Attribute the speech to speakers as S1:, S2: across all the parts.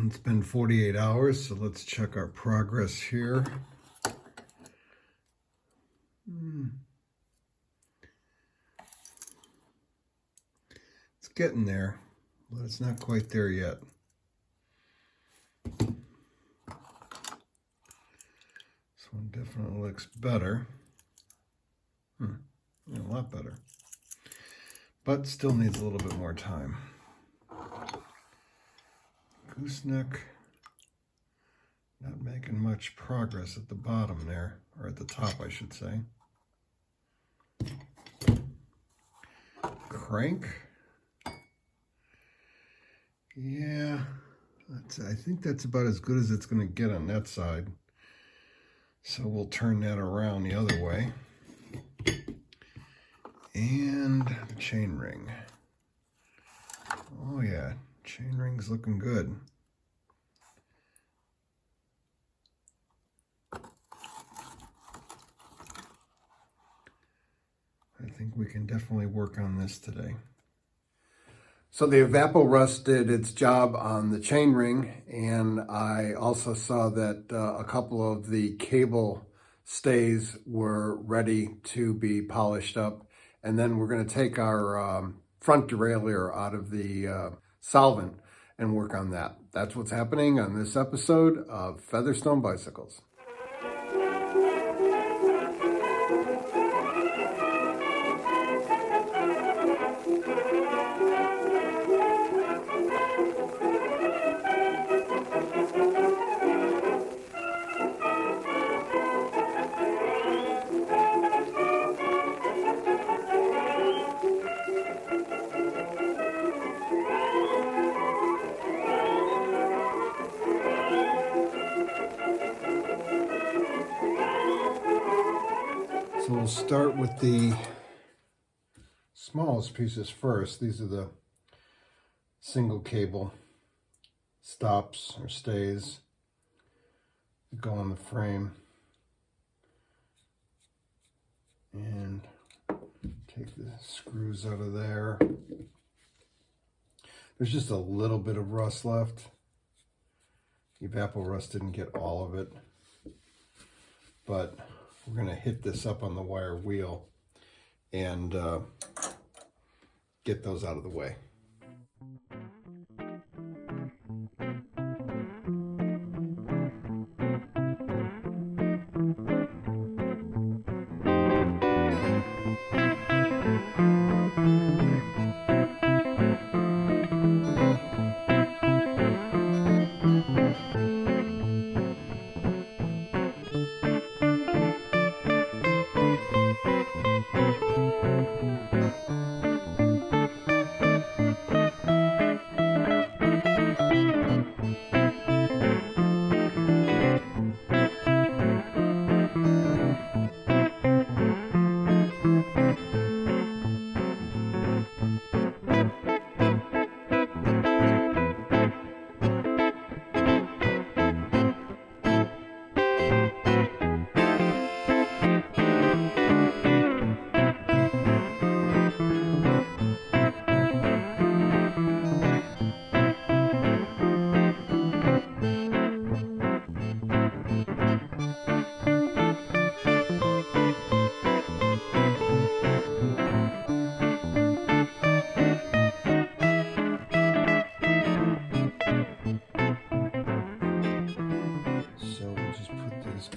S1: It's been 48 hours, so let's check our progress here. It's getting there, but it's not quite there yet. This one definitely looks better. A lot better. But still needs a little bit more time. Gooseneck, not making much progress at the bottom there, or at the top I should say. Crank, yeah, I think that's about as good as it's going to get on that side. So we'll turn that around the other way. And the chain ring. Oh yeah, chain ring's looking good. I think we can definitely work on this today. So the Evapo-Rust did its job on the chain ring, and I also saw that a couple of the cable stays were ready to be polished up. And then we're going to take our front derailleur out of the solvent and work on that. That's what's happening on this episode of Featherstone Bicycles. So we'll start with the smallest pieces first. These are the single cable stops or stays that go on the frame. And take the screws out of there. There's just a little bit of rust left. Evapo-Rust didn't get all of it, but we're going to hit this up on the wire wheel and get those out of the way.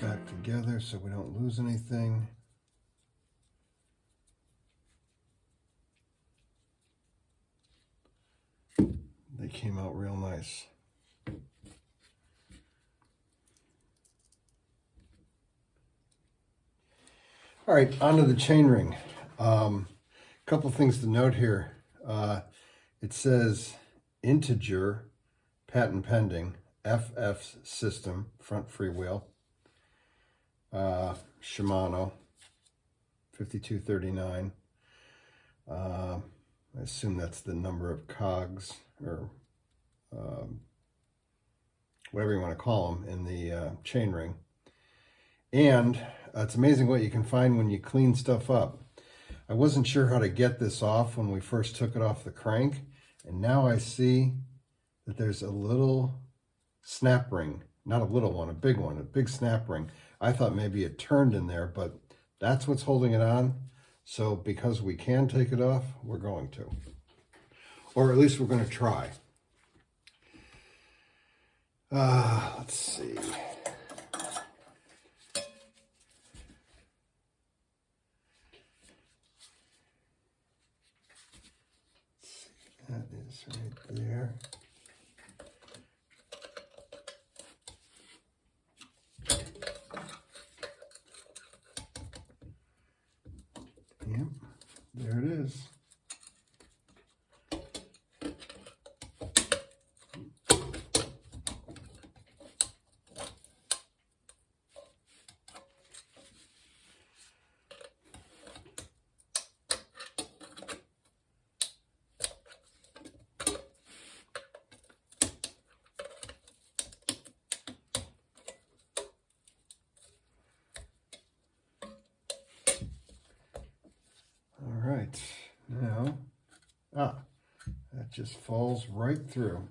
S1: Back together so we don't lose anything. They came out real nice. All right, onto the chain ring. Couple things to note here. It says integer, patent pending, FFS system, front freewheel. Shimano 5239. I assume that's the number of cogs or whatever you want to call them in the chain ring. And it's amazing what you can find when you clean stuff up. I wasn't sure how to get this off when we first took it off the crank, and now I see that there's a little snap ring, not a little one, a big snap ring. I thought maybe it turned in there, but that's what's holding it on. So because we can take it off, we're going to. Or at least we're going to try. Let's see. That is right there. Yep, there it is. Now, that just falls right through.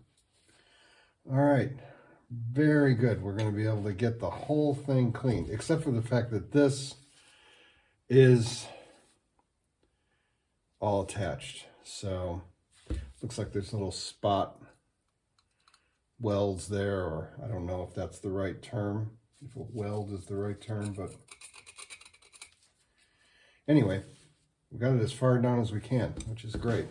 S1: All right, very good. We're going to be able to get the whole thing cleaned, except for the fact that this is all attached. So, looks like there's little spot welds there, or I don't know if that's the right term, if a weld is the right term, but anyway. We got it as far down as we can, which is great.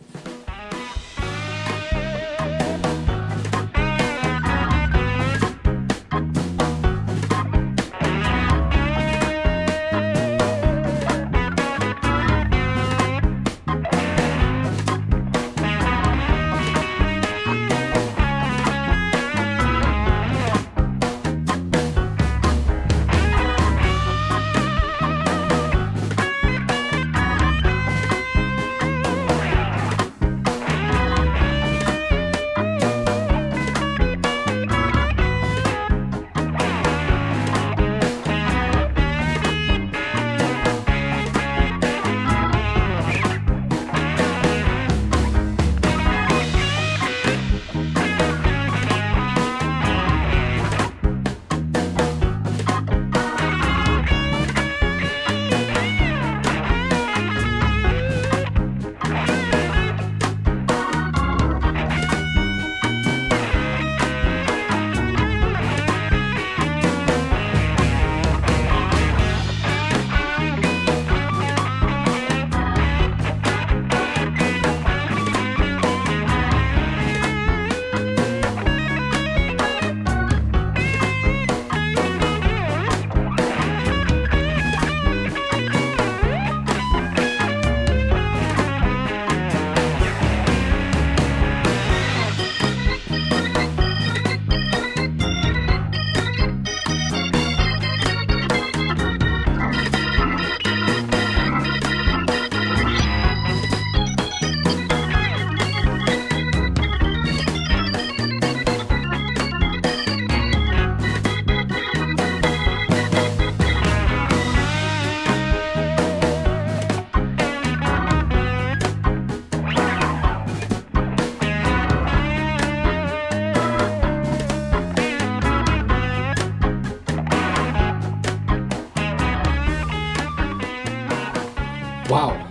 S1: Wow,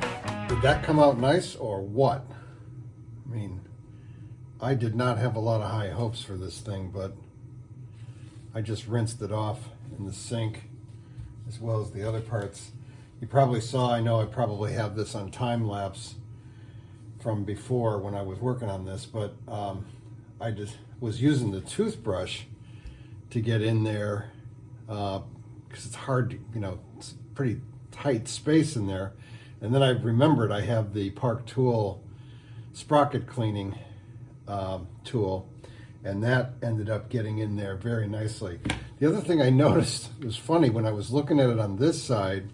S1: did that come out nice or what? I mean, I did not have a lot of high hopes for this thing, but I just rinsed it off in the sink as well as the other parts. You probably saw, I know I probably have this on time lapse from before when I was working on this, but I just was using the toothbrush to get in there because it's hard to, you know, it's a pretty tight space in there. And then I remembered I have the Park Tool sprocket cleaning tool, and that ended up getting in there very nicely. The other thing I noticed was funny when I was looking at it on this side,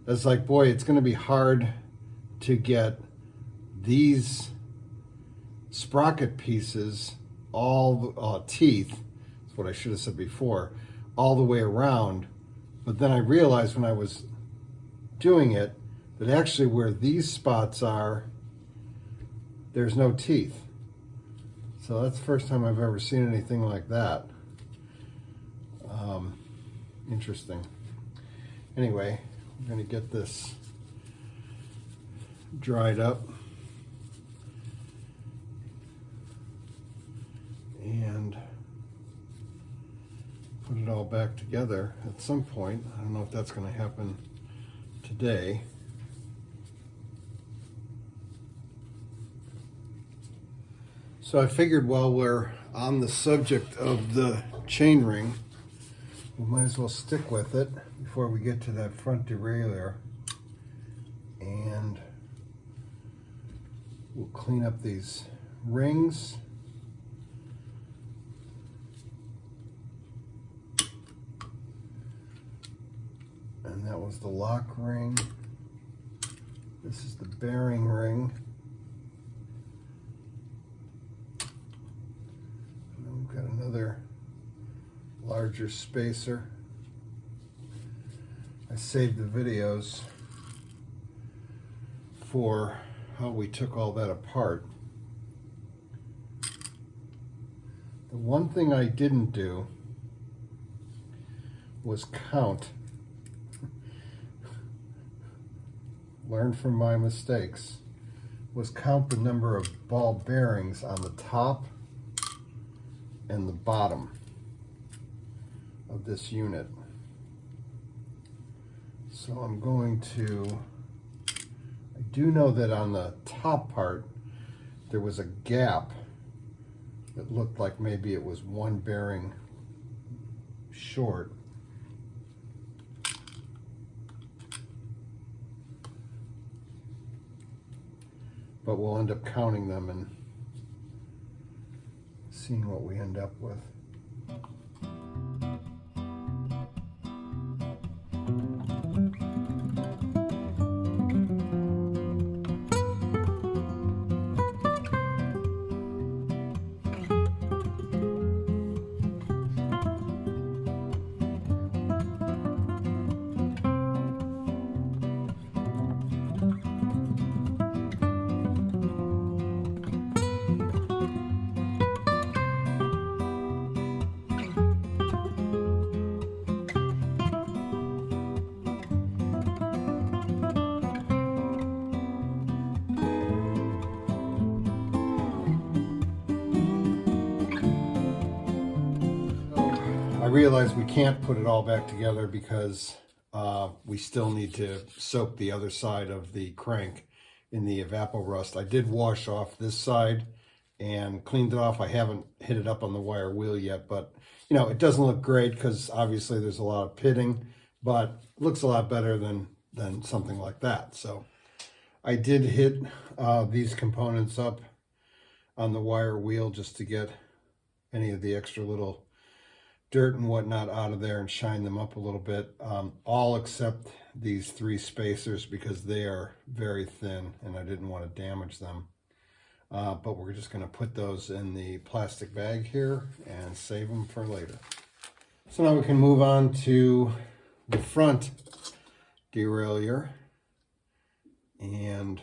S1: I was like, boy, it's going to be hard to get these sprocket pieces, all teeth, that's what I should have said before, all the way around. But then I realized when I was doing it that actually where these spots are, there's no teeth. So that's the first time I've ever seen anything like that. Interesting. Anyway, we're going to get this dried up and put it all back together at some point. I don't know if that's going to happen today. So I figured while we're on the subject of the chainring, we might as well stick with it before we get to that front derailleur. And we'll clean up these rings. And that was the lock ring. This is the bearing ring. And then we've got another larger spacer. I saved the videos for how we took all that apart. The one thing I didn't do was count. Learn from my mistakes. Was count the number of ball bearings on the top and the bottom of this unit. So I'm going to, I do know that on the top part there was a gap that looked like maybe it was one bearing short. But we'll end up counting them and seeing what we end up with. I realize we can't put it all back together because we still need to soak the other side of the crank in the evapo-rust. I did wash off this side and cleaned it off. I haven't hit it up on the wire wheel yet, but you know, it doesn't look great because obviously there's a lot of pitting, but it looks a lot better than something like that. So I did hit these components up on the wire wheel just to get any of the extra little dirt and whatnot out of there and shine them up a little bit, all except these three spacers because they are very thin and I didn't want to damage them. But we're just going to put those in the plastic bag here and save them for later. So now we can move on to the front derailleur, and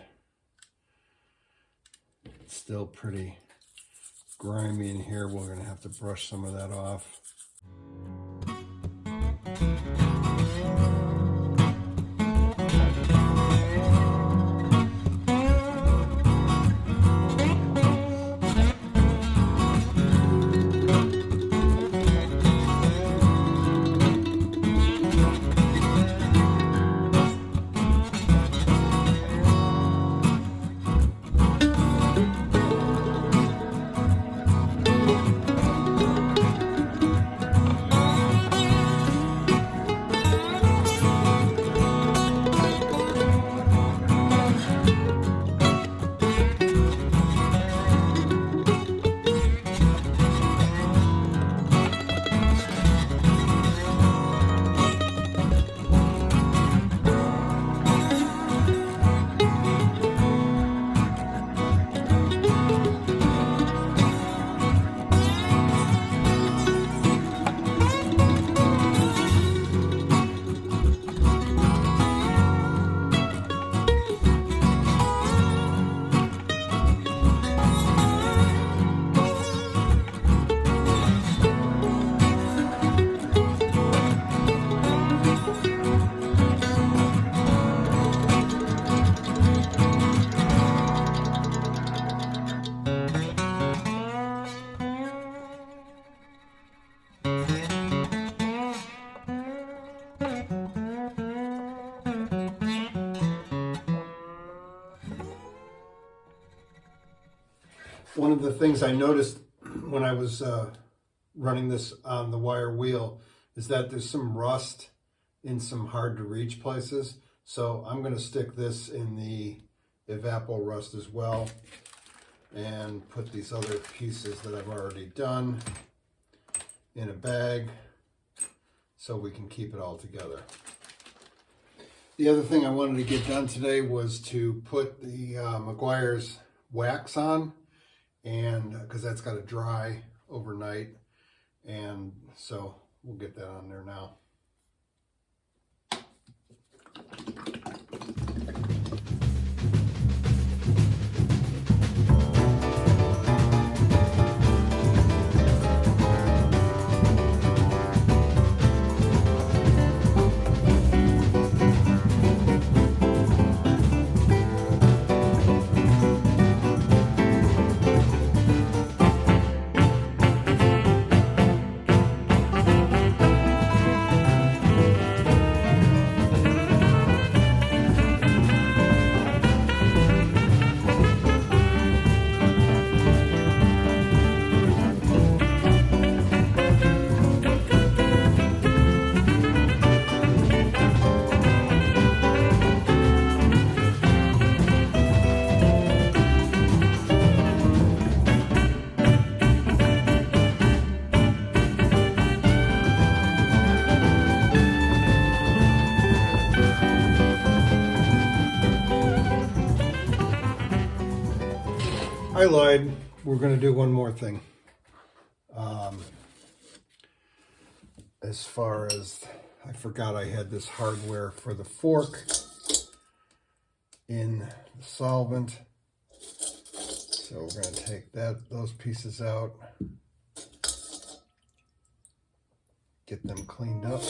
S1: it's still pretty grimy in here. We're going to have to brush some of that off. One of the things I noticed when I was running this on the wire wheel is that there's some rust in some hard to reach places. So I'm going to stick this in the evapor rust as well and put these other pieces that I've already done in a bag so we can keep it all together. The other thing I wanted to get done today was to put the Meguiar's wax on, and because that's got to dry overnight, and so we'll get that on there now. I lied. We're going to do one more thing. As far as, I forgot I had this hardware for the fork in the solvent. So we're going to take those pieces out, get them cleaned up.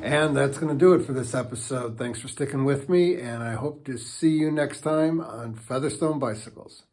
S1: And that's going to do it for this episode. Thanks for sticking with me, and I hope to see you next time on Featherstone Bicycles.